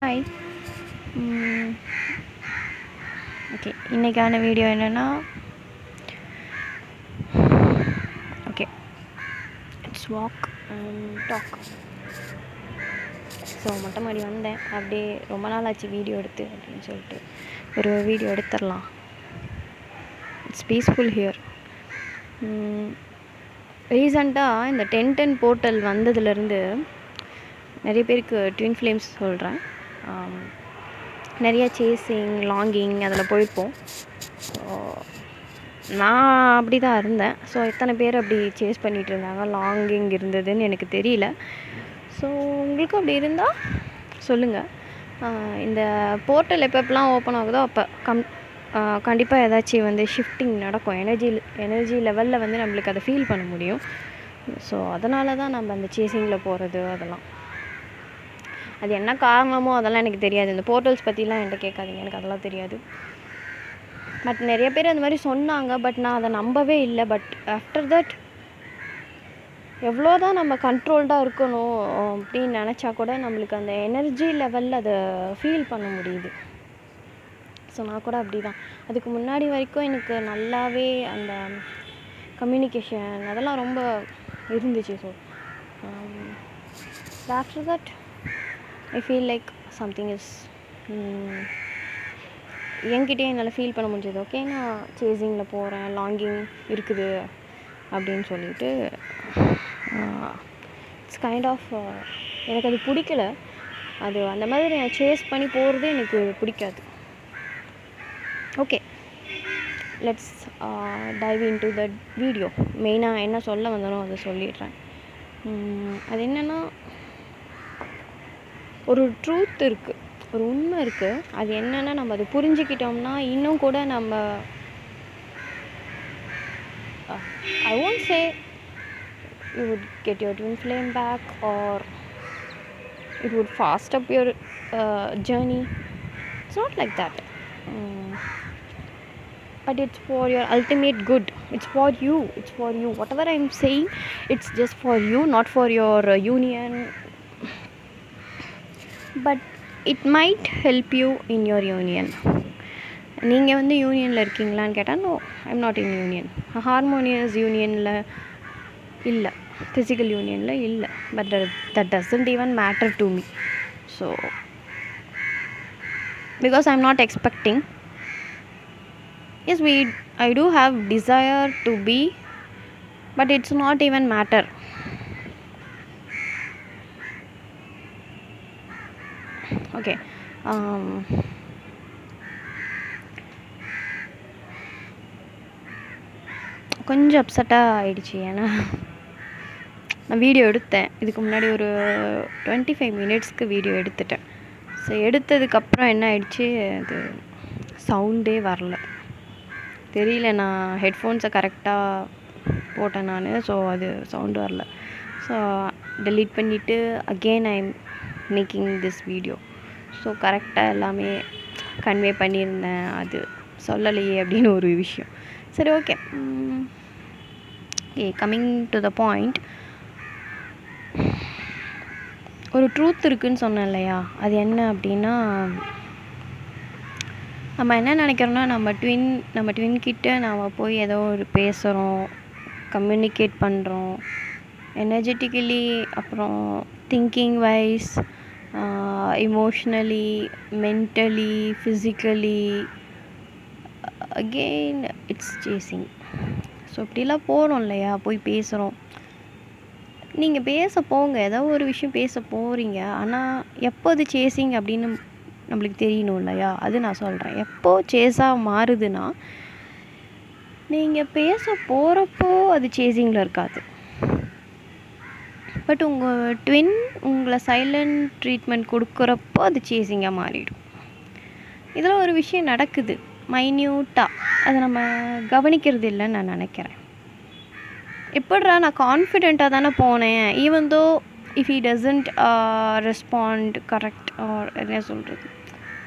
Hi. ம், okay. இன்றைக்கான video என்னென்னா, okay, it's walk and talk. So மொட்டை மாடி வந்தேன், அப்படியே ரொம்ப நாள் ஆச்சு வீடியோ எடுத்து அப்படின்னு சொல்லிட்டு ஒரு வீடியோ எடுத்துடலாம். It's peaceful here. ரீசண்டாக இந்த 1010 போர்ட்டல் வந்ததுலேருந்து நிறைய பேருக்கு ட்வின் ஃப்ளேம்ஸ் சொல்கிறேன். நிறைய சேசிங், லாங்கிங் அதில் போயிருப்போம். ஸோ நான் அப்படி தான் இருந்தேன். ஸோ எத்தனை பேர் அப்படி சேஸ் பண்ணிகிட்டு இருந்தாங்க, லாங்கிங் இருந்ததுன்னு எனக்கு தெரியல. ஸோ உங்களுக்கும் அப்படி இருந்தால் சொல்லுங்கள். இந்த போர்ட்டல் எப்பப்பெல்லாம் ஓப்பன் ஆகுதோ அப்போ கண்டிப்பாக ஏதாச்சும் ஷிஃப்டிங் நடக்கும். எனர்ஜி லெவலில் நம்மளுக்கு அதை ஃபீல் பண்ண முடியும். ஸோ அதனால தான் நம்ம அந்த சேசிங்கில் போகிறது. அதெல்லாம் அது என்ன காரணமோ அதெல்லாம் எனக்கு தெரியாது. இந்த போர்ட்டல்ஸ் பற்றிலாம் என்கிட்ட கேட்காதீங்க, எனக்கு அதெல்லாம் தெரியாது. பட் நிறைய பேர் அந்த மாதிரி சொன்னாங்க, பட் நான் அதை நம்பவே இல்லை. பட் ஆஃப்டர் தட் எவ்வளோ தான் நம்ம கண்ட்ரோல்டாக இருக்கணும் அப்படின்னு நினச்சா கூட நம்மளுக்கு அந்த எனர்ஜி லெவலில் அதை ஃபீல் பண்ண முடியுது. ஸோ நான் கூட அப்படி தான். அதுக்கு முன்னாடி வரைக்கும் எனக்கு நல்லாவே அந்த கம்யூனிகேஷன் அதெல்லாம் ரொம்ப இருந்துச்சு. So after that I feel like something is என்கிட்டே என்னால் ஃபீல் பண்ண முடிஞ்சது. ஓகே, நான் சேசிங்கில் போகிறேன், லாங்கிங் இருக்குது அப்படின்னு சொல்லிட்டு இட்ஸ் கைண்ட் ஆஃப் எனக்கு அது பிடிக்கல. அது அந்த மாதிரி நான் சேஸ் பண்ணி போகிறது எனக்கு பிடிக்காது. Okay, let's dive in to the video. மெயினாக என்ன சொல்ல வந்தாலும் அதை சொல்லிடுறேன். அது என்னென்னா, ஒரு ட்ரூத் இருக்குது, ஒரு உண்மை இருக்குது. அது என்னென்னா, நம்ம அதை புரிஞ்சுக்கிட்டோம்னா இன்னும் கூட நம்ம I won't say you would get your twin flame back or it would fast up your journey. It's not like that. But it's for your ultimate good. It's for you. It's for you. Whatever I'm saying, it's just for you, not for your union. But it might help you in your union. நீங்கள் யூனியனில் இருக்கீங்களான்னு கேட்டால் no, I'm not in union. Harmonious யூனியனில் இல்லை, physical யூனியனில் இல்லை. But that doesn't even matter to me. So because I'm not expecting. Yes, I do have desire to be, but it's not even matter. Okay. கொஞ்சம் அப்செட்டாக ஆகிடுச்சு. ஏன்னா நான் video எடுத்தேன், இதுக்கு முன்னாடி ஒரு 25 மினிட்ஸ்க்கு வீடியோ எடுத்துட்டேன். ஸோ எடுத்ததுக்கப்புறம் என்ன ஆயிடுச்சு, அது சவுண்டே வரல. தெரியல, நான் ஹெட்ஃபோன்ஸை கரெக்டாக போட்டேன் நான். ஸோ அது சவுண்டு வரல. ஸோ டெலீட் பண்ணிவிட்டு again I am making this video. So கரெக்டாக எல்லாமே கன்வே பண்ணியிருந்தேன், அது சொல்லலையே அப்படின்னு ஒரு விஷயம். சரி, okay. Coming to the point. ஒரு ட்ரூத் இருக்குதுன்னு சொன்னேன் இல்லையா, அது என்ன அப்படின்னா, நம்ம என்ன நினைக்கிறோன்னா, நம்ம ட்வின் கிட்ட நாம் போய் ஏதோ ஒரு பேசுகிறோம், கம்யூனிகேட் பண்ணுறோம் எனர்ஜெட்டிக்கலி, அப்புறம் thinking wise, emotionally, mentally, physically, again it's chasing. So இப்படிலாம் போகிறோம் இல்லையா, போய் பேசுகிறோம். நீங்கள் பேச போங்க, ஏதோ ஒரு விஷயம் பேச போகிறீங்க. ஆனால் எப்போ அது சேசிங் அப்படின்னு நம்மளுக்கு தெரியணும் இல்லையா, அது நான் சொல்கிறேன். எப்போ சேஸாக மாறுதுன்னா, நீங்கள் பேச போகிறப்போ அது சேசிங்கில் இருக்காது. பட் உங்கள் ட்வின் உங்களை சைலண்ட் ட்ரீட்மெண்ட் கொடுக்குறப்போ அது சேசிங்காக மாறிடும். இதில் ஒரு விஷயம் நடக்குது மைன்யூட்டாக, அதை நம்ம கவனிக்கிறது இல்லைன்னு நான் நினைக்கிறேன். எப்படிரா, நான் கான்ஃபிடெண்ட்டாக தானே போனேன், even though if he doesn't respond correct, or என்ன சொல்கிறது,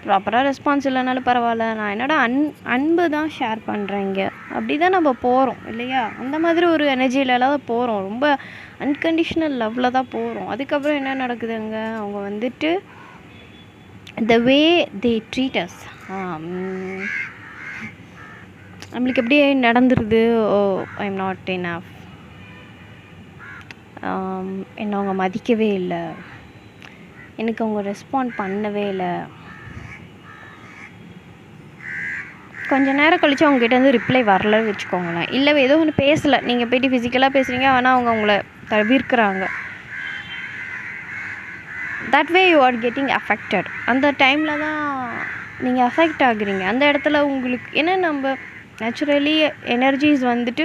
ப்ராப்பராக ரெஸ்பான்ஸ் இல்லைனாலும் பரவாயில்ல, நான் அன்பு தான் ஷேர் பண்ணுறேங்க, அப்படி தான் நம்ம போகிறோம் இல்லையா. அந்த மாதிரி ஒரு எனர்ஜியிலலாம் தான் போகிறோம், ரொம்ப அன்கண்டிஷ்னல் லவ்வில் தான் போகிறோம். அதுக்கப்புறம் என்ன நடக்குதுங்க, அவங்க the way they treat us. நம்மளுக்கு எப்படியே நடந்துருது, ஓ ஐ எம் நாட் எனஃப், என்னை அவங்க மதிக்கவே இல்லை, எனக்கு அவங்க ரெஸ்பாண்ட் பண்ணவே இல்லை. கொஞ்சம் நேரம் கழித்து அவங்ககிட்ட வந்து ரிப்ளை வரலன்னு வச்சுக்கோங்களேன், இல்லை ஏதோ ஒன்று பேசலை, நீங்கள் போய்ட்டு ஃபிசிக்கலாக பேசுகிறீங்க, ஆனால் அவங்க உங்களை தவிர்க்கிறாங்க. That way you are getting affected. அந்த டைமில் தான் நீங்கள் அஃபெக்ட் ஆகுறீங்க. அந்த இடத்துல உங்களுக்கு ஏன்னா நம்ம நேச்சுரலி எனர்ஜிஸ் வந்துட்டு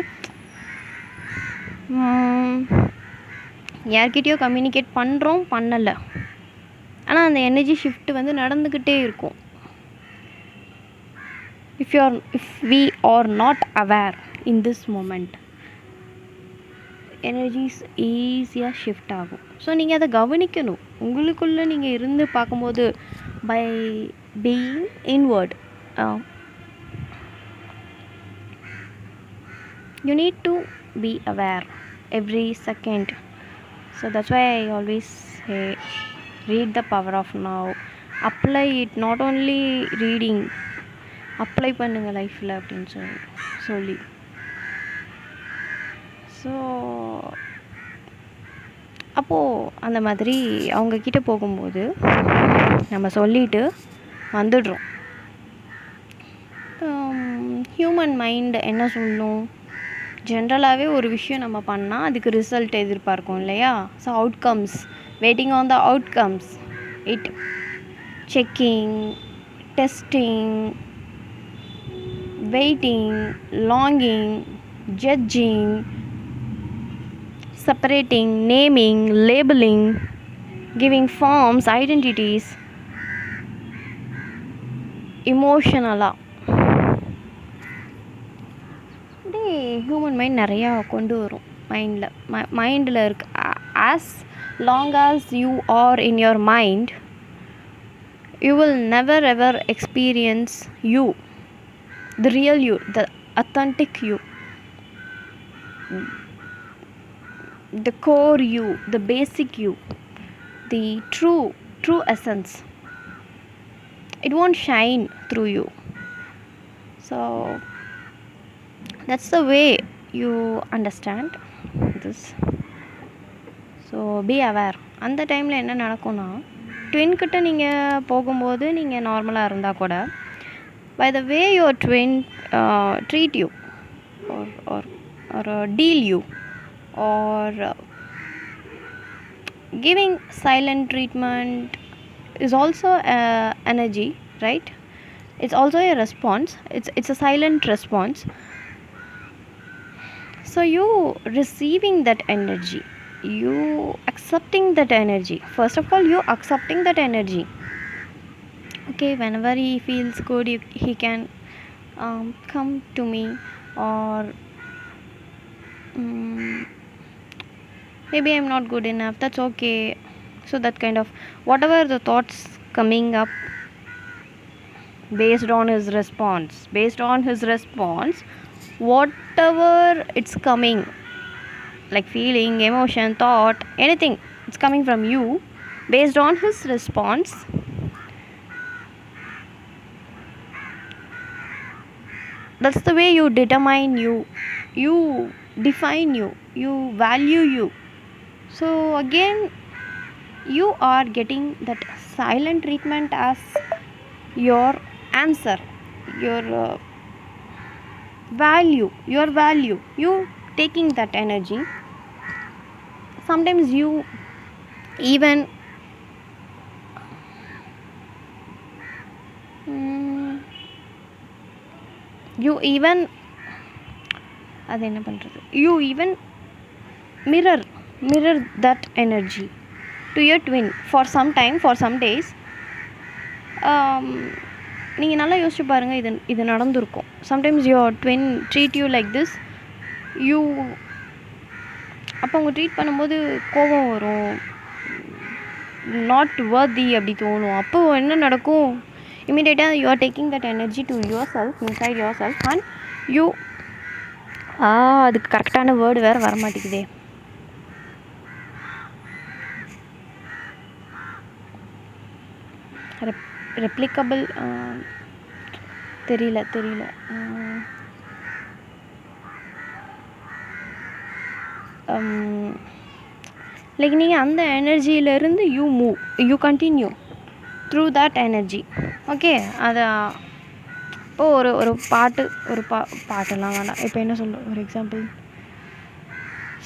யார்கிட்டயோ கம்யூனிகேட் பண்ணுறோம், பண்ணலை, ஆனால் அந்த எனர்ஜி ஷிஃப்ட் வந்து நடந்துக்கிட்டே இருக்கும். if we are not aware in this moment, energies ஈஸியாக ஷிஃப்ட் ஆகும். ஸோ நீங்கள் அதை கவனிக்கணும். உங்களுக்குள்ளே நீங்கள் இருந்து பார்க்கும்போது by being inward, you need to be aware every second. So that's why I always say read the power of now. Apply it, not only reading, apply பண்ணுங்கள் லைஃப்பில் அப்படின்னு சொல்லி. ஸோ அப்போது அந்த மாதிரி அவங்கக்கிட்ட போகும்போது நம்ம சொல்லிட்டு வந்துடுறோம். ஹியூமன் மைண்ட் என்ன சொல்லணும், ஜென்ரலாகவே ஒரு விஷயம் நம்ம பண்ணால் அதுக்கு ரிசல்ட் எதிர்பார்க்கும் இல்லையா. So outcomes, waiting on the outcomes, it checking, testing, waiting, longing, judging, separating, naming, labeling, giving forms, identities, emotionala. இதே ஹியூமன் மைண்ட் நிறையா கொண்டு வரும் மைண்டில் இருக்கு. as long as you are in your mind, you will never ever experience you, the real you, the authentic you, the core you, the basic you, the true essence. It won't shine through you. So that's the way you understand this. So be aware. அந்த டைமில் என்ன நடக்கும்னா, twin கிட்ட நீங்கள் போகும்போது நீங்கள் நார்மலாக இருந்தால் கூட, by the way your twin treat you or deal you, or giving silent treatment is also energy, right? It's also a response. It's a silent response. So you receiving that energy, you accepting that energy. First of all, you accepting that energy. Okay, whenever he feels good, he can come to me, or maybe I'm not good enough, that's okay. So that kind of whatever the thoughts coming up based on his response, whatever it's coming, like feeling, emotion, thought, anything, it's coming from you based on his response. That's the way you determine you define you value you. So again, you are getting that silent treatment as your answer, your value, you taking that energy. Sometimes you even அது என்ன பண்ணுறது, you even mirror that energy to your twin for some time, for some days. நீங்கள் நல்லா யோசிச்சு பாருங்கள், இது நடந்திருக்கும். Sometimes your twin treat you like this, you அப்போ அவங்க ட்ரீட் பண்ணும்போது கோபம் வரும், நாட் வர்தி அப்படி தோணும். அப்போ என்ன நடக்கும், இமீடியட்டாக you are taking that energy to your self, inside your self, and you அதுக்கு கரெக்டான வேர்டு வேறு வரமாட்டேங்குதே, ரெப்ளிகபிள் தெரியல லைக் நீங்கள் அந்த எனர்ஜியிலேருந்து you continue through that energy. Okay, அதை இப்போது ஒரு பாட்டெல்லாம் வேண்டாம். இப்போ என்ன சொல்ல, ஒரு எக்ஸாம்பிள்,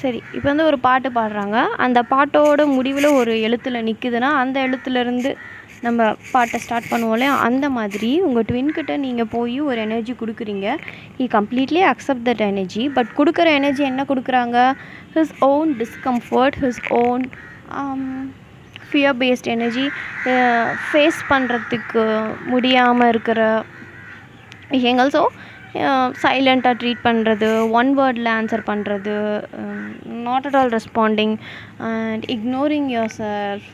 சரி, இப்போ வந்து ஒரு பாட்டு பாடுறாங்க, அந்த பாட்டோட முடிவில் ஒரு எழுத்தில் நிற்குதுன்னா அந்த எழுத்துலேருந்து நம்ம பாட்டை ஸ்டார்ட் பண்ணுவோம் இல்லையா, அந்த மாதிரி உங்கள் ட்வின்கிட்ட நீங்கள் போய் ஒரு எனர்ஜி கொடுக்குறீங்க. He completely accept that energy. But கொடுக்குற எனர்ஜி என்ன கொடுக்குறாங்க? His own discomfort, his own fear based energy, face பண்ணுறதுக்கு முடியாமல் இருக்கிற விஷயங்கள். ஸோ சைலண்ட்டாக ட்ரீட் பண்ணுறது, ஒன் வேர்டில் ஆன்சர் பண்ணுறது, not at all responding and ignoring your self.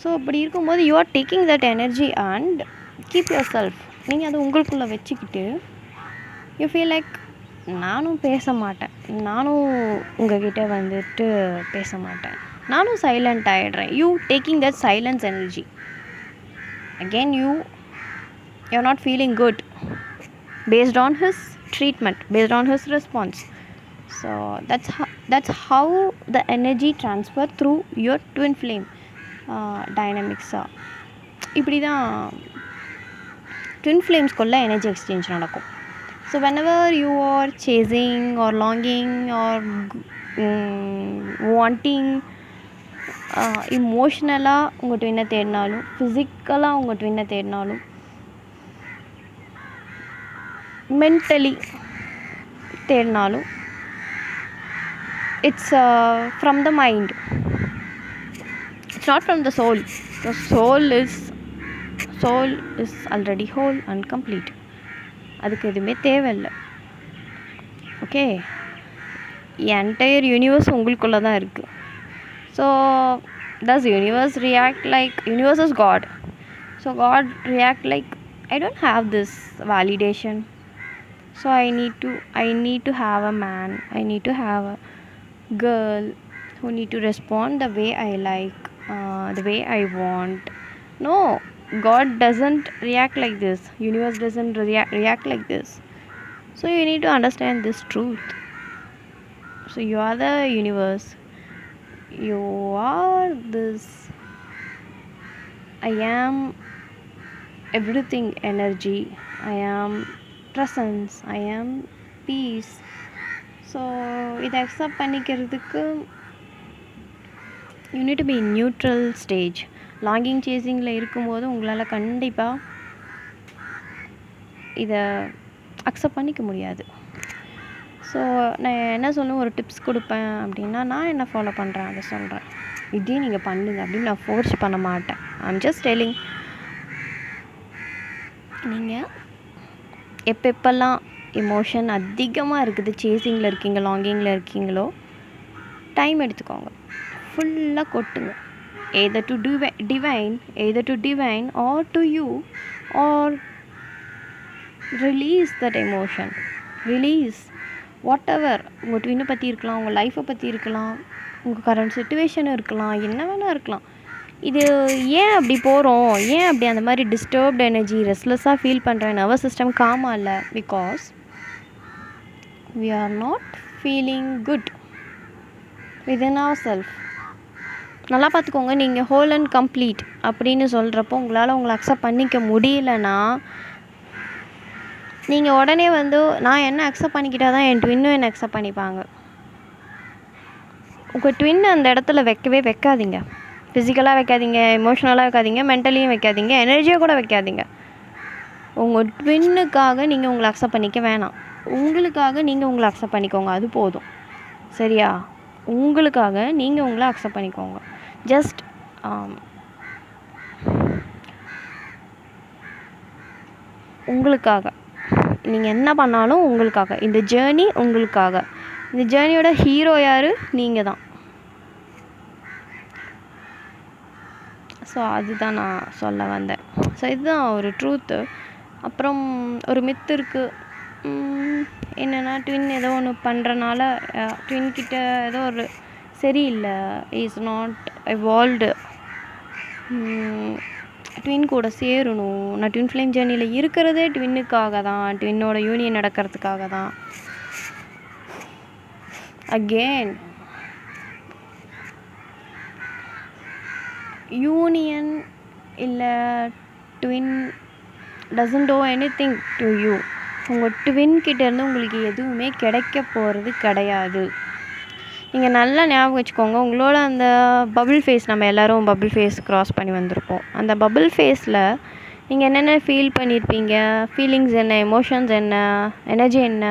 So அப்படி இருக்கும்போது you are taking that energy and keep your self. நீங்கள் அதை உங்களுக்குள்ளே வச்சுக்கிட்டு யூ ஃபீல் லைக் நானும் பேச மாட்டேன், நானும் உங்ககிட்ட வந்துட்டு பேச மாட்டேன், நானும் சைலண்ட் ஆகிடுறேன். You taking that silence energy. Again you're not feeling good based on his treatment, based on his response. So that's how the energy transfer through your twin flame dynamics. இப்படி தான் twin flames குள்ள energy exchange நடக்கும். So whenever you are chasing or longing or wanting emotionally உங்கள் ட்வின்னை தேடினாலும், ஃபிசிக்கலாக உங்கள் ட்வின்னை தேடினாலும், mentally தேடினாலும், it's from the mind, it's not from the soul. The soul is already whole and complete. அதுக்கு எதுவுமே தேவையில்லை. ஓகே, என்டையர் யூனிவர்ஸ் உங்களுக்குள்ளே தான் இருக்குது. So does universe react like, universe is God, so God react like, I don't have this validation, so I need to have a man, I need to have a girl who need to respond the way I like, the way I want. No, God doesn't react like this, universe doesn't react like this. So you need to understand this truth. So you are the universe, you are this I am everything energy, I am presence, I am peace. So இதை accept பண்ணிக்கிறதுக்கு you need to be in neutral stage. Longing சேசிங்கில் இருக்கும்போது உங்களால் கண்டிப்பாக இதை accept பண்ணிக்க முடியாது. So நான் என்ன சொல்லுவேன், ஒரு டிப்ஸ் கொடுப்பேன் அப்படின்னா, நான் என்ன ஃபாலோ பண்ணுறேன் அதை சொல்கிறேன். இதே நீங்கள் பண்ணுங்க அப்படின்னு நான் ஃபோர்ஸ் பண்ண மாட்டேன். I'm just telling. நீங்கள் எப்பெல்லாம் எமோஷன் அதிகமாக இருக்குது, சேசிங்கில் இருக்கீங்க, லாங்கிங்கில் இருக்கீங்களோ, டைம் எடுத்துக்கோங்க, ஃபுல்லாக கொட்டுங்க. either to divine or to you, or release that emotion, release whatever. உங்கள் ட்வின்னை பற்றி இருக்கலாம், உங்கள் லைஃப்பை பற்றி இருக்கலாம், உங்கள் கரண்ட் சுச்சுவேஷன் இருக்கலாம், என்ன வேணால் இருக்கலாம். இது ஏன் அப்படி போகிறோம், ஏன் அப்படி அந்த மாதிரி டிஸ்டர்ப்ட் எனர்ஜி, ரெஸ்ட்லெஸ்ஸாக ஃபீல் பண்ணுறேன், நர்வஸ் சிஸ்டம் காமாக இல்லை, because we are not feeling good within ourselves. நல்லா பார்த்துக்கோங்க. நீங்கள் ஹோல் அண்ட் கம்ப்ளீட் அப்படின்னு சொல்கிறப்போ உங்களை அக்செப்ட் பண்ணிக்க முடியலன்னா, நீங்கள் உடனே வந்து நான் என்ன அக்செப்ட் பண்ணிக்கிட்டால் தான் என் ட்வின்னும் என்னை அக்செப்ட் பண்ணிப்பாங்க. உங்கள் ட்வின் அந்த இடத்துல வைக்காதீங்க. ஃபிசிக்கலாக வைக்காதீங்க, எமோஷ்னலாக வைக்காதீங்க, மென்டலியும் வைக்காதீங்க, எனர்ஜியாக கூட வைக்காதீங்க. உங்கள் ட்வின்னுக்காக நீங்கள் உங்களை அக்செப்ட் பண்ணிக்க வேணாம். உங்களுக்காக நீங்கள் உங்களை அக்செப்ட் பண்ணிக்கோங்க, அது போதும். சரியா? உங்களுக்காக நீங்கள் உங்களை அக்செப்ட் பண்ணிக்கோங்க. ஜஸ்ட் உங்களுக்காக நீங்கள் என்ன பண்ணாலும் உங்களுக்காக. இந்த ஜேர்னி உங்களுக்காக. இந்த ஜேர்னியோட ஹீரோ யார்? நீங்கள் தான். ஸோ அதுதான் நான் சொல்ல வந்தேன். ஸோ இதுதான் ஒரு ட்ரூத்து. அப்புறம் ஒரு மித்து இருக்குது. என்னென்னா, ட்வின் ஏதோ ஒன்று பண்ணுறனால ட்வின்கிட்ட ஏதோ ஒரு சரியில்லை, இஸ் நாட் எவால்வ்டு, ட்வின் கூட சேரணும். நான் ட்வின் ஃப்ளேம் ஜேர்னியில் இருக்கிறதே ட்வின்னுக்காக தான், ட்வின்னோட யூனியன் நடக்கிறதுக்காக தான். அகெயின் யூனியன் இல்லை twin doesn't owe anything to you. உங்கள் ட்வின்கிட்டேருந்து உங்களுக்கு எதுவுமே கிடைக்க போகிறது கிடையாது. நீங்கள் நல்லா ஞாபகம் வச்சுக்கோங்க. உங்களோட அந்த பபிள் ஃபேஸ், நம்ம எல்லோரும் பபிள் ஃபேஸ் க்ராஸ் பண்ணி வந்திருப்போம். அந்த பபிள் ஃபேஸில் நீங்கள் என்னென்ன ஃபீல் பண்ணியிருப்பீங்க, ஃபீலிங்ஸ் என்ன, எமோஷன்ஸ் என்ன, எனர்ஜி என்ன,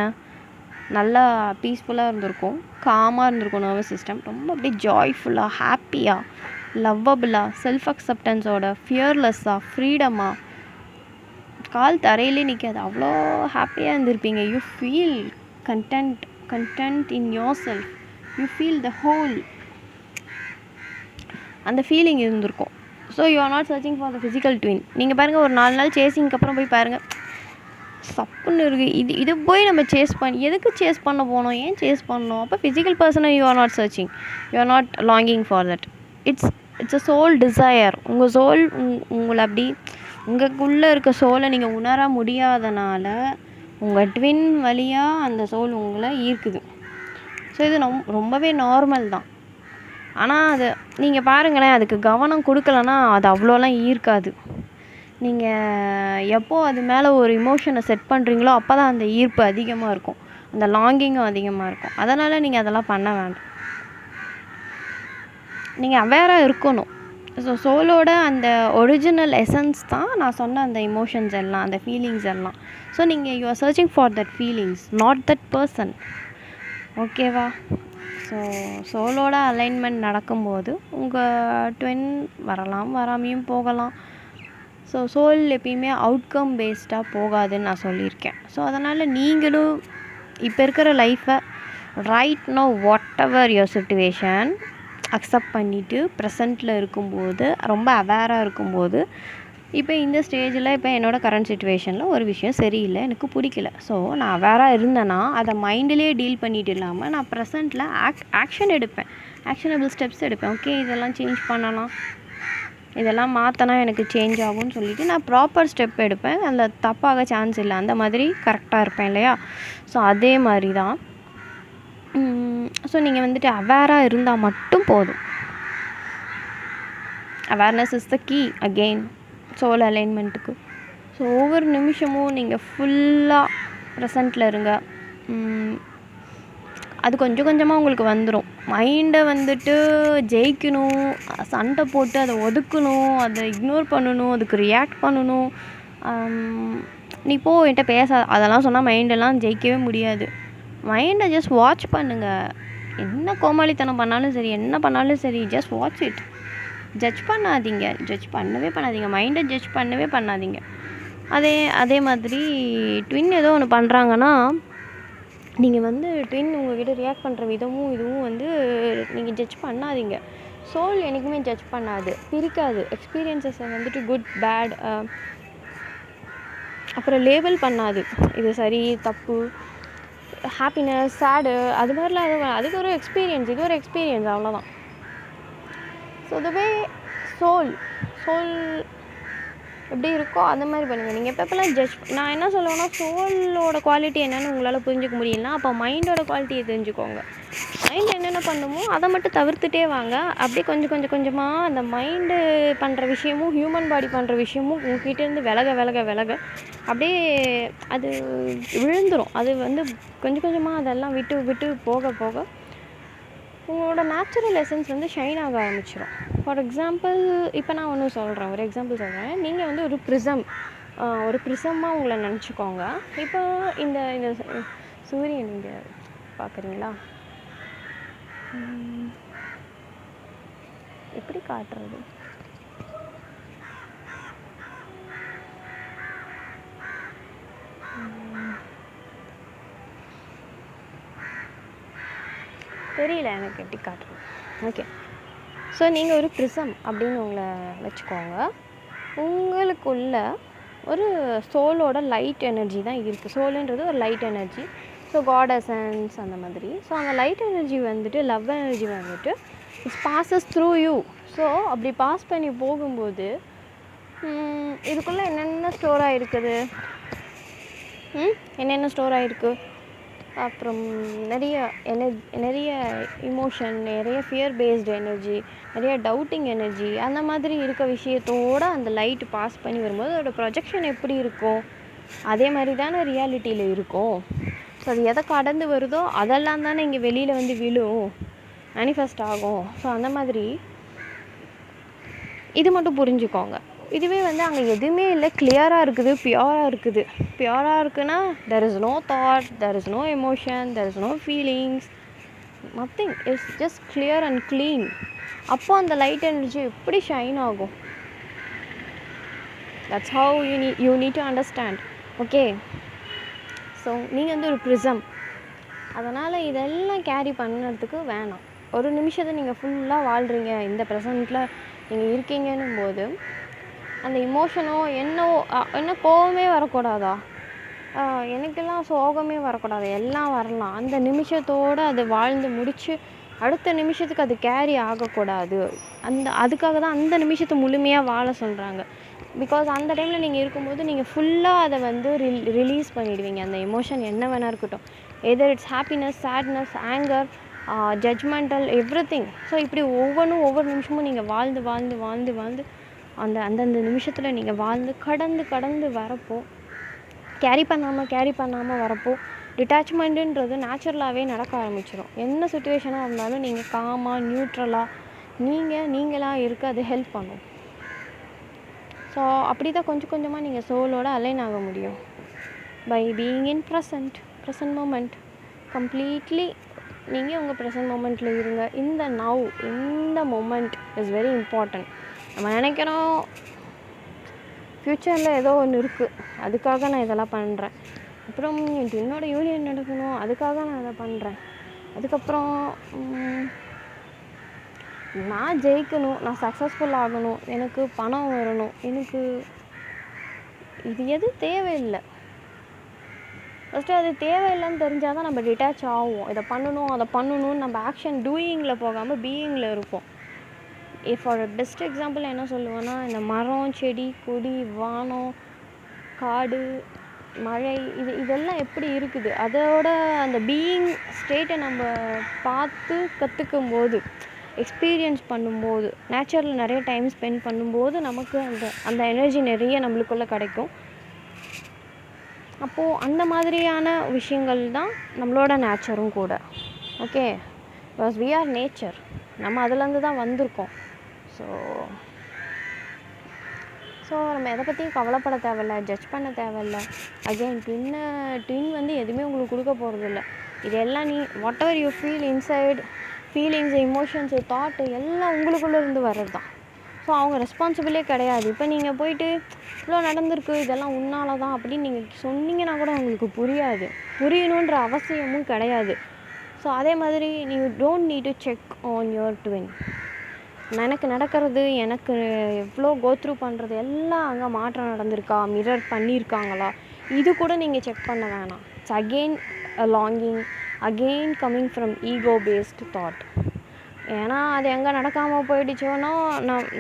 நல்லா பீஸ்ஃபுல்லாக இருந்திருக்கும், காமாக இருந்திருக்கும் நர்வஸ் சிஸ்டம். ரொம்ப அப்படியே ஜாய்ஃபுல்லாக, ஹாப்பியாக, லவ்வபுளாக, செல்ஃப் அக்செப்டன்ஸோட, ஃபியர்லெஸ்ஸாக, ஃப்ரீடமாக, கால் தரையிலே நிற்காது, அவ்வளோ ஹாப்பியாக இருந்திருப்பீங்க. You feel content in your self. You feel the whole. அந்த ஃபீலிங் இருந்திருக்கும். So you are not searching for the physical twin. நீங்கள் பாருங்கள், ஒரு 4 நாள் சேஸிங்க்கு அப்புறம் போய் பாருங்கள், சப்புன்னு இருக்குது. இது போய் நம்ம சேஸ் பண்ணி எதுக்கு சேஸ் பண்ண போனோம், ஏன் சேஸ் பண்ணோம்? அப்போ ஃபிசிக்கல் பர்சனை you are not searching, you are not longing for that. It's a soul desire. உங்கள் சோல் உங்களை அப்படி உங்களுக்குள்ளே இருக்க சோலை நீங்கள் உணர முடியாதனால உங்கள் ட்வின் வழியாக அந்த சோல் உங்களை ஈர்க்குது. ஸோ இது ரொம்பவே நார்மல் தான். ஆனால் அது நீங்கள் பாருங்களேன், அதுக்கு கவனம் கொடுக்கலன்னா அது அவ்வளோலாம் ஈர்க்காது. நீங்கள் எப்போ அது மேலே ஒரு இமோஷனை செட் பண்ணுறீங்களோ அப்போ தான் அந்த ஈர்ப்பு அதிகமாக இருக்கும், அந்த லாங்கிங்கும் அதிகமாக இருக்கும். அதனால் நீங்கள் அதெல்லாம் பண்ண வேண்டாம். நீங்கள் அவேராக இருக்கணும். ஸோ சோலோட அந்த ஒரிஜினல் எசன்ஸ் தான் நான் சொன்ன அந்த இமோஷன்ஸ் எல்லாம், அந்த ஃபீலிங்ஸ் எல்லாம். ஸோ நீங்கள் you are searching for that feelings, not that person. ஓகேவா? ஸோ சோலோட அலைன்மெண்ட் நடக்கும்போது உங்கள் ட்வின் வரலாம், வராமையும் போகலாம். ஸோ சோல் எப்பயுமே அவுட்கம் பேஸ்டாக போகாதுன்னு நான் சொல்லியிருக்கேன். ஸோ அதனால் நீங்களும் இப்போ இருக்கிற லைஃப்பை right know what ever your situation accept பண்ணிவிட்டு ப்ரெசண்ட்டில் இருக்கும்போது, ரொம்ப அவேராக இருக்கும்போது, இப்போ இந்த ஸ்டேஜில் இப்போ என்னோடய கரண்ட் சிச்சுவேஷனில் ஒரு விஷயம் சரியில்லை, எனக்கு பிடிக்கல. ஸோ நான் அவேராக இருந்தேன்னா அதை மைண்டிலே டீல் பண்ணிட்டு இல்லாமல் நான் ப்ரெசண்ட்டில் ஆக்ஷன் எடுப்பேன், ஆக்ஷனபிள் ஸ்டெப்ஸ் எடுப்பேன். ஓகே, இதெல்லாம் சேஞ்ச் பண்ணலாம், இதெல்லாம் மாற்றினா எனக்கு சேஞ்ச் ஆகும்னு சொல்லிவிட்டு நான் ப்ராப்பர் ஸ்டெப் எடுப்பேன். அதில் தப்பாக சான்ஸ் இல்லை, அந்த மாதிரி கரெக்டாக இருப்பேன் இல்லையா? ஸோ அதே மாதிரி தான். ஸோ நீங்கள் வந்துட்டு அவேராக இருந்தால் மட்டும் போதும். Awareness is the key again soul அலைன்மெண்ட்டுக்கு. ஸோ ஒவ்வொரு நிமிஷமும் நீங்கள் ஃபுல்லாக ப்ரெசண்ட்டில் இருங்க. அது கொஞ்சம் கொஞ்சமாக உங்களுக்கு வந்துடும். மைண்டை வந்துட்டு ஜெயிக்கணும், சண்டை போட்டு அதை ஒதுக்கணும், அதை இக்னோர் பண்ணணும், அதுக்கு ரியாக்ட் பண்ணணும், நீ போ என்கிட்ட பேச, அதெல்லாம் சொன்னால் மைண்டெல்லாம் ஜெயிக்கவே முடியாது. மைண்டை ஜஸ்ட் வாட்ச் பண்ணுங்கள். என்ன கோமாளித்தனம் பண்ணாலும் சரி, என்ன பண்ணாலும் சரி, ஜஸ்ட் வாட்ச் இட். ஜட்ஜ் பண்ணாதீங்க, ஜட்ஜ் பண்ணவே பண்ணாதீங்க, மைண்டை ஜட்ஜ் பண்ணவே பண்ணாதீங்க. அதே மாதிரி ட்வின் ஏதோ ஒன்று பண்ணுறாங்கன்னா நீங்கள் வந்து ட்வின் உங்கள்கிட்ட ரியாக்ட் பண்ணுற விதமும் இதுவும் வந்து நீங்கள் ஜட்ஜ் பண்ணாதீங்க. சோல் என்றைக்குமே ஜட்ஜ் பண்ணாது, பிரிக்காது. எக்ஸ்பீரியன்ஸஸை வந்துட்டு குட் பேட் அப்புறம் லேபிள் பண்ணாது, இது சரி தப்பு, ஹாப்பினஸ் சேடு, அது மாதிரிலாம் அதுக்கு ஒரு எக்ஸ்பீரியன்ஸ், இது ஒரு எக்ஸ்பீரியன்ஸ், அவ்வளோதான். ஸோ இதுவே சோல் எப்படி இருக்கோ அந்த மாதிரி பண்ணுங்கள். நீங்கள் எப்பப்பெல்லாம் ஜட்ஜ், நான் என்ன சொல்லுவேன்னா, சோலோட குவாலிட்டி என்னென்னு உங்களால் புரிஞ்சிக்க முடியலனா அப்போ மைண்டோட குவாலிட்டியை தெரிஞ்சுக்கோங்க. மைண்ட் என்னென்ன பண்ணுமோ அதை மட்டும் தவிர்த்துட்டே வாங்க. அப்படியே கொஞ்சமாக அந்த மைண்டு பண்ணுற விஷயமும் ஹியூமன் பாடி பண்ணுற விஷயமும் உங்ககிட்டேருந்து விலக அப்படியே அது விழுந்துடும். அது வந்து கொஞ்சமாக அதெல்லாம் விட்டு போக உங்களோட நேச்சுரல் எசன்ஸ் வந்து ஷைன் ஆக ஆரம்பிச்சிடும். ஃபார் எக்ஸாம்பிள் இப்போ நான் ஒன்று சொல்கிறேன், ஒரு எக்ஸாம்பிள் சொல்கிறேன். நீங்கள் வந்து ஒரு ப்ரிசமாக உங்களை நினச்சிக்கோங்க. இப்போ இந்த சூரியன் இங்கே பார்க்குறீங்களா, எப்படி காட்டுறது? தெரியல எனக்கு எப்படி காட்டுறது. ஓகே, ஸோ நீங்கள் ஒரு ப்ரிசம் அப்படின்னு உங்களை வச்சுக்கோங்க. உங்களுக்குள்ள ஒரு சோலோட லைட் எனர்ஜி தான் இருக்குது. சோலுன்றது ஒரு light energy. So God essence அந்த மாதிரி. ஸோ அந்த லைட் எனர்ஜி வந்துட்டு, லவ் எனர்ஜி வந்துட்டு it's passes through you. So அப்படி பாஸ் பண்ணி போகும்போது இதுக்குள்ளே என்னென்ன ஸ்டோர் ஆகிருக்குது, என்னென்ன ஸ்டோர் ஆகிருக்கு, அப்புறம் நிறைய இமோஷன், நிறைய ஃபியர் பேஸ்டு எனர்ஜி, நிறைய டவுட்டிங் எனர்ஜி, அந்த மாதிரி இருக்க விஷயத்தோடு அந்த லைட்டு பாஸ் பண்ணி வரும்போது அதோட ப்ரொஜெக்ஷன் எப்படி இருக்கும், அதே மாதிரி தானே ரியாலிட்டியில் இருக்கும். ஸோ அது எதை கடந்து வருதோ அதெல்லாம் தானே இங்கே வெளியில் வந்து விழும், மேனிஃபெஸ்ட் ஆகும். ஸோ அந்த மாதிரி இது மட்டும் புரிஞ்சுக்கோங்க. இதுவே வந்து அங்கே எதுவுமே இல்லை, கிளியராக இருக்குது, பியூராக இருக்குது. பியூராக இருக்குன்னா there is no thought, there is no emotion, there is no feelings, nothing, it's just clear and clean. அப்போ அந்த லைட் எனர்ஜி எப்படி ஷைன் ஆகும்? That's how you need to understand. Okay, so நீங்கள் வந்து ஒரு ப்ரிசம். அதனால் இதெல்லாம் கேரி பண்ணுறதுக்கு வேணாம். ஒரு நிமிஷத்தை நீங்கள் ஃபுல்லாக வாழ்கிறீங்க, இந்த ப்ரெசண்ட்டில் நீங்கள் இருக்கீங்கன்னும் போது அந்த இமோஷனோ என்ன கோவமே வரக்கூடாதா, எனக்கெல்லாம் சோகமே வரக்கூடாது, எல்லாம் வரலாம். அந்த நிமிஷத்தோடு அது வாழ்ந்து முடித்து அடுத்த நிமிஷத்துக்கு அது கேரி ஆகக்கூடாது. அதுக்காக தான் அந்த நிமிஷத்தை முழுமையாக வாழ சொல்கிறாங்க. பிகாஸ் அந்த டைமில் நீங்கள் இருக்கும்போது நீங்கள் ஃபுல்லாக அதை வந்து ரிலீஸ் பண்ணிடுவீங்க. அந்த எமோஷன் என்ன வேணா இருக்கட்டும், either it's happiness, sadness, anger, judgmental, everything. So இப்படி ஒவ்வொரு நிமிஷமும் நீங்கள் வாழ்ந்து அந்தந்த நிமிஷத்தில் நீங்கள் வாழ்ந்து கடந்து வரப்போ, கேரி பண்ணாமல் வரப்போ டிட்டாச்மெண்ட்டுன்றது நேச்சுரலாகவே நடக்க ஆரம்பிச்சிடும். என்ன சுச்சுவேஷனாக இருந்தாலும் நீங்கள் காமாக நியூட்ரலாக நீங்களாக இருக்க அது ஹெல்ப் பண்ணும். ஸோ அப்படி தான் கொஞ்சம் கொஞ்சமாக நீங்கள் சோலோட அலைன் ஆக முடியும். By being in present moment. Completely நீங்கள் உங்கள் ப்ரெசன்ட் மொமெண்ட்டில் இருங்க. இந்த மொமெண்ட் இஸ் வெரி இம்பார்ட்டண்ட். நம்ம நினைக்கிறோம் ஃப்யூச்சரில் ஏதோ ஒன்று இருக்குது, அதுக்காக நான் இதெல்லாம் பண்ணுறேன், அப்புறம் என்னோட யூனியன் நடக்கணும், அதுக்காக நான் அதை பண்ணுறேன், அதுக்கப்புறம் நான் ஜெயிக்கணும், நான் சக்ஸஸ்ஃபுல் ஆகணும், எனக்கு பணம் வரணும், எனக்கு இது எது தேவையில்லை. ஃபஸ்ட்டு அது தேவையில்லைன்னு தெரிஞ்சால் தான் நம்ம டிட்டாச் ஆகும். இதை பண்ணணும் அதை பண்ணணும்னு நம்ம ஆக்ஷன் டூயிங்கில் போகாமல் பீயிங்கில் இருப்போம். ஃபார் பெஸ்ட் எக்ஸாம்பிள் என்ன சொல்லுவேன்னா, இந்த மரம், செடி, கொடி, வானம், காடு, மழை, இதெல்லாம் எப்படி இருக்குது, அதோட அந்த பீயிங் ஸ்டேட்டை நம்ம பார்த்து கற்றுக்கும்போது, எக்ஸ்பீரியன்ஸ் பண்ணும்போது, நேச்சரில் நிறைய டைம் ஸ்பெண்ட் பண்ணும்போது நமக்கு அந்த எனர்ஜி நிறைய நம்மளுக்குள்ளே கிடைக்கும். அப்போது அந்த மாதிரியான விஷயங்கள் தான் நம்மளோட நேச்சரும் கூட. Okay, because we are nature, நம்ம அதுலேருந்து தான் வந்திருக்கோம். ஸோ நம்ம எதை பற்றியும் கவலைப்பட தேவையில்ல, ஜட்ஜ் பண்ண தேவையில்ல. அகெயின் ட்வின் வந்து எதுவுமே உங்களுக்கு கொடுக்க போகிறதில்ல. இது எல்லாம் what ever you feel inside, feelings, emotions, thought எல்லாம் உங்களுக்குள்ளே இருந்து வர்றது தான். ஸோ அவங்க ரெஸ்பான்சிபிளே கிடையாது. இப்போ நீங்கள் போயிட்டு இவ்வளோ நடந்திருக்கு, இதெல்லாம் உன்னால தான் அப்படின்னு நீங்கள் சொன்னீங்கன்னா கூட உங்களுக்கு புரியணுன்ற அவசியமும் கிடையாது. ஸோ அதே மாதிரி நீங்கள் don't need to check on your twin. எனக்கு நடக்கிறது, எனக்கு எவ்வளோ கோத்ரூ பண்ணுறது எல்லாம் அங்கே மாற்றம் நடந்திருக்கா, மிரர் பண்ணியிருக்காங்களா, இது கூட நீங்கள் செக் பண்ண வேணாம். It's again a longing, again coming from ego based thought. ஏன்னா அது எங்கே நடக்காமல் போயிடுச்சோன்னா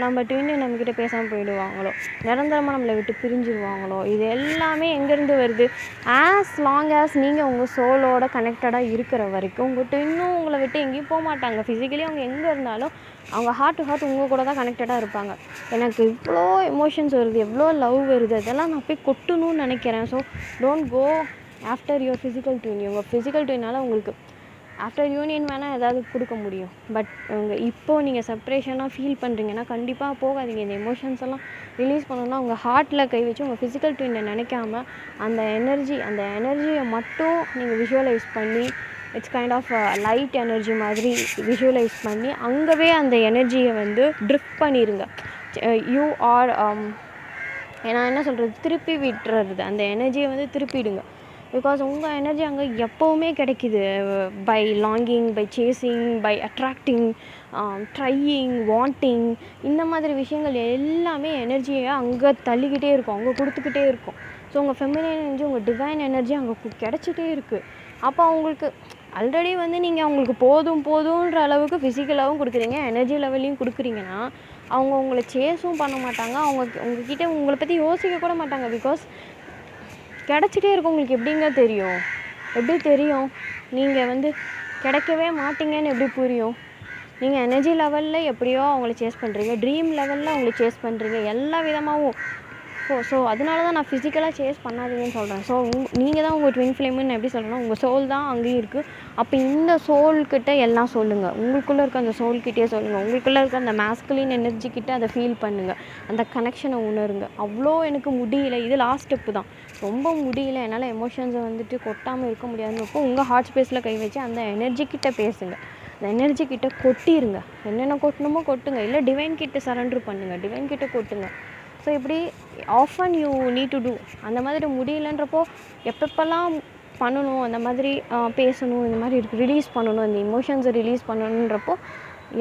நம்ம ட்வின்னு நம்மக்கிட்ட பேசாமல் போயிடுவாங்களோ, நிரந்தரமாக நம்மளை விட்டு பிரிஞ்சிடுவாங்களோ, இது எல்லாமே எங்கேருந்து வருது? ஆஸ் லாங் ஆஸ் நீங்கள் உங்கள் சோலோட கனெக்டடாக இருக்கிற வரைக்கும் உங்கள் ட்வின்னும் உங்களை விட்டு எங்கேயும் போக மாட்டாங்க. ஃபிசிக்கலி அவங்க எங்கே இருந்தாலும் அவங்க ஹார்ட் டு ஹார்ட் உங்கள் கூட தான் கனெக்டடாக இருப்பாங்க. எனக்கு இவ்வளோ எமோஷன்ஸ் வருது, எவ்வளோ லவ் வருது, அதெல்லாம் நான் போய் கொட்டணும்னு நினைக்கிறேன். So don't go after your physical twin. உங்கள் ஃபிசிக்கல் ட்வின்னால் உங்களுக்கு ஆஃப்டர் யூனியன் வேணால் ஏதாவது கொடுக்க முடியும். பட் இப்போது நீங்கள் செப்ரேஷனாக ஃபீல் பண்ணுறீங்கன்னா கண்டிப்பாக போகாதீங்க. இந்த எமோஷன்ஸ் எல்லாம் ரிலீஸ் பண்ணணும்னா உங்கள் ஹார்ட்டில் கை வச்சு உங்கள் ஃபிசிக்கல் ட்வின்னை நினைக்காம அந்த எனர்ஜியை மட்டும் நீங்கள் விஷுவலைஸ் பண்ணி, it's kind of light energy மாதிரி விஷுவலைஸ் பண்ணி அங்கவே அந்த எனர்ஜியை வந்து ட்ரிஃப்ட் பண்ணிடுங்க. யூ ஆர் நான் என்ன சொல்கிறது, திருப்பி விட்டுறது, அந்த எனர்ஜியை வந்து திருப்பிடுங்க. பிகாஸ் உங்கள் எனர்ஜி அங்கே எப்போவுமே கிடைக்கிது. By longing, by chasing, by attracting, trying, wanting, இந்த மாதிரி விஷயங்கள் எல்லாமே எனர்ஜியை அங்கே தள்ளிக்கிட்டே இருக்கும், அங்கே கொடுத்துக்கிட்டே இருக்கும். ஸோ உங்கள் ஃபெமினின் எனர்ஜி, உங்கள் டிவைன் எனர்ஜி அங்கே கிடச்சிட்டே இருக்குது. அப்போ அவங்களுக்கு ஆல்ரெடி வந்து நீங்கள் அவங்களுக்கு போதுன்ற அளவுக்கு ஃபிசிக்கலாகவும் கொடுக்குறீங்க, எனர்ஜி லெவல்லையும் கொடுக்குறீங்கன்னா அவங்க உங்களை சேஸும் பண்ண மாட்டாங்க, உங்ககிட்ட உங்களை பற்றி யோசிக்க கூட மாட்டாங்க. பிகாஸ் கிடச்சிட்டே இருக்கும். உங்களுக்கு எப்படிங்க தெரியும்? எப்படி தெரியும்? நீங்கள் கிடைக்கவே மாட்டீங்கன்னு எப்படி புரியும்? நீங்கள் எனர்ஜி லெவலில் எப்படியோ அவங்கள சேஸ் பண்ணுறீங்க, ட்ரீம் லெவலில் அவங்கள சேஸ் பண்ணுறீங்க, எல்லா விதமாகவும். ஸோ அதனால தான் நான் ஃபிசிக்கலாக சேஸ் பண்ணாதீங்கன்னு சொல்கிறேன். ஸோ நீங்கள் தான் உங்கள் ட்வின் ஃப்ளேமுன்னு எப்படி சொல்லணும், உங்கள் சோல் தான் அங்கேயும் இருக்குது. அப்போ இந்த சோல்கிட்ட எல்லாம் சொல்லுங்கள், உங்களுக்குள்ளே இருக்க அந்த சோல்கிட்டே சொல்லுங்கள், உங்களுக்குள்ளே இருக்க அந்த மேஸ்குலின் எனர்ஜிக்கிட்ட அதை ஃபீல் பண்ணுங்கள், அந்த கனெக்ஷனை உணருங்க. அவ்வளோ எனக்கு முடியல, இது லாஸ்ட் ஸ்டெப்பு தான், ரொம்ப முடியல, என்னால் எமோஷன்ஸை கொட்டாமல் இருக்க முடியாதுன்னப்போ உங்கள் ஹார்ட் ஸ்பேஸில் கை வச்சு அந்த எனர்ஜிக்கிட்ட பேசுங்க, அந்த எனர்ஜிக்கிட்ட கொட்டிடுங்க, என்னென்ன கொட்டணுமோ கொட்டுங்க, இல்லை டிவைன் கிட்ட சரண்டர் பண்ணுங்கள், டிவைன் கிட்ட கொட்டுங்க. ஸோ இப்படி often you need to do. அந்த மாதிரி முடியலன்றப்போ எப்பப்பெல்லாம் பண்ணணும், அந்த மாதிரி பேசணும், இந்த மாதிரி ரிலீஸ் பண்ணணும், இந்த எமோஷன்ஸை ரிலீஸ் பண்ணணுன்றப்போ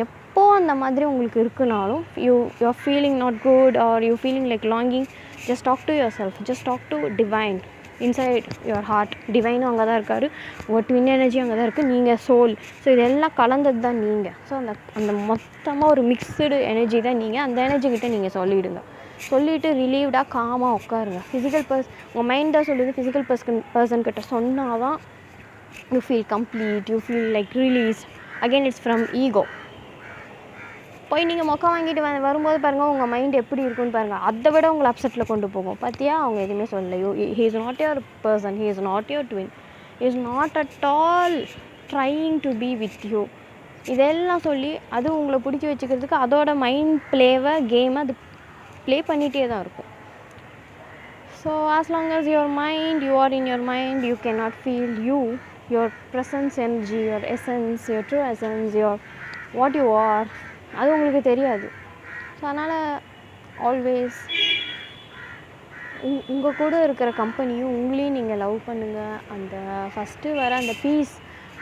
எப்போ அந்த மாதிரி உங்களுக்கு இருக்குனாலும் you are feeling not good or you feeling like longing, just talk to yourself, just talk to divine inside your heart. டிவைனும் அங்கே தான் இருக்கார், உங்கள் ட்வின் எனர்ஜி அங்கே தான் இருக்குது, நீங்கள் சோல். ஸோ இதெல்லாம் கலந்தது தான் நீங்கள். ஸோ அந்த மொத்தமாக ஒரு மிக்சடு எனர்ஜி தான் நீங்கள். அந்த எனர்ஜிக்கிட்ட நீங்கள் சொல்லிவிடுங்க, சொல்லிவிட்டு ரிலீவ்டாக காமாக உட்காருங்க. உங்கள் மைண்ட் தான் சொல்லுது, ஃபிசிக்கல் பர்சன்கிட்ட சொன்னால் தான் you feel complete, you feel like release. Again it's from ego. போய் நீங்கள் மொக்க வாங்கிட்டு வரும்போது பாருங்கள் உங்கள் மைண்ட் எப்படி இருக்குன்னு பாருங்கள், அதை விட உங்களை அப்செட்டில் கொண்டு போகும். பார்த்தியா, அவங்க எதுவுமே சொல்லலையோ, he is not your person, he is not your twin, he is not at all trying to be with you. இதெல்லாம் சொல்லி அது உங்களை பிடிச்சி வச்சுக்கிறதுக்கு அதோட மைண்ட் கேமை அது ப்ளே பண்ணிகிட்டே தான் இருக்கும். So as long as your mind, you are in your mind, you cannot feel you, your presence energy, your essence, your true essence, your what you are, அது உங்களுக்கு தெரியாது. ஸோ அதனால் ஆல்வேஸ் உங்கள் கூட இருக்கிற கம்பெனியும் உங்களையும் நீங்கள் லவ் பண்ணுங்கள். அந்த ஃபஸ்ட்டு வர அந்த பீஸ்,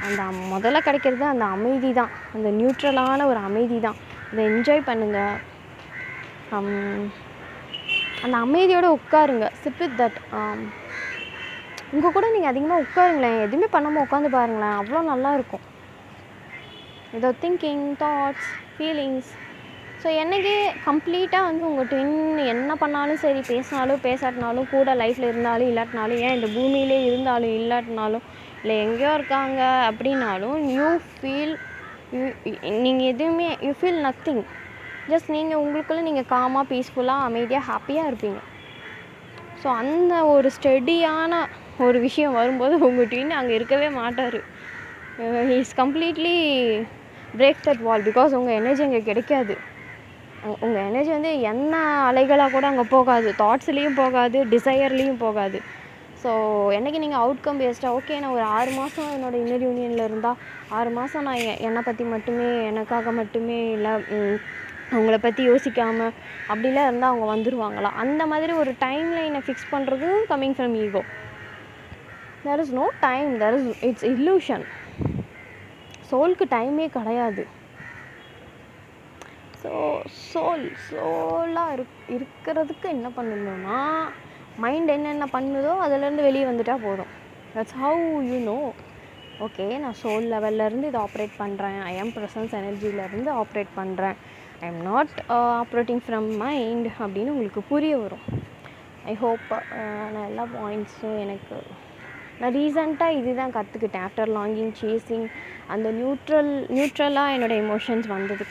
அந்த முதல்ல கிடைக்கிறது அந்த அமைதி தான், அந்த நியூட்ரலான ஒரு அமைதி தான். அதை என்ஜாய் பண்ணுங்கள். அந்த அமைதியோடு உட்காருங்க, சிட் வித் தட். உங்கள் கூட நீங்கள் அதிகமாக உட்காருங்களேன், எதுவுமே பண்ணாமல் உட்காந்து பாருங்களேன், அவ்வளோ நல்லாயிருக்கும். ஏதோ திங்கிங், தாட்ஸ், ஃபீலிங்ஸ். ஸோ என்றைக்கே கம்ப்ளீட்டாக உங்கள் ட்வின் என்ன பண்ணாலும் சரி, பேசினாலும் பேசாட்டினாலும், கூட லைஃப்பில் இருந்தாலும் இல்லாட்டினாலும், ஏன் இந்த பூமியிலே இருந்தாலும் இல்லாட்டினாலும், இல்லை எங்கேயோ இருக்காங்க அப்படின்னாலும், நீங்கள் எதுவுமே யூ ஃபீல் நத்திங். ஜஸ்ட் நீங்கள் உங்களுக்குள்ளே நீங்கள் காமாக, பீஸ்ஃபுல்லாக, அமைதியாக, ஹாப்பியாக இருப்பீங்க. ஸோ அந்த ஒரு ஸ்டெடியான ஒரு விஷயம் வரும்போது உங்கள் ட்வின் அங்கே இருக்கவே மாட்டார். He is completely break that wall. Because உங்கள் எனர்ஜி அங்கே கிடைக்காது. உங்கள் எனர்ஜி என்ன அலைகளாக கூட அங்கே போகாது, தாட்ஸ்லேயும் போகாது, டிசையர்லேயும் போகாது. ஸோ என்றைக்கு நீங்கள் அவுட்கம் பேஸ்டாக, ஓகே நான் ஒரு 6 மாதம் என்னோடய இன்னர் யூனியனில் இருந்தால் 6 மாதம் நான் என்னை பற்றி மட்டுமே, எனக்காக மட்டுமே, இல்லை அவங்கள பற்றி யோசிக்காமல் அப்படிலாம் இருந்தால் அவங்க வந்துடுவாங்களா? அந்த மாதிரி ஒரு டைம் லைனை ஃபிக்ஸ் பண்ணுறது coming from ego. There is no time, it's illusion. சோலுக்கு டைமே கிடையாது. ஸோ சோலாக இருக்கிறதுக்கு என்ன பண்ணணும்னா, மைண்ட் என்னென்ன பண்ணுதோ அதிலேருந்து வெளியே வந்துட்டால் போதும். That's how you know, okay நான் சோல் லெவல்லேருந்து இதை ஆப்ரேட் பண்ணுறேன், ஐ எம் ப்ரெசன்ஸ் எனர்ஜியிலேருந்து ஆப்ரேட் பண்ணுறேன், I am not operating from mind அப்படின்னு உங்களுக்கு புரிய வரும். ஐ ஹோப் நான் எல்லா பாயிண்ட்ஸும் நான் ரீசெண்டாக இது தான் கற்றுக்கிட்டேன். ஆஃப்டர் லாங்கிங், சேஸிங், அந்த நியூட்ரலாக என்னோடய எமோஷன்ஸ் வந்ததுக்கு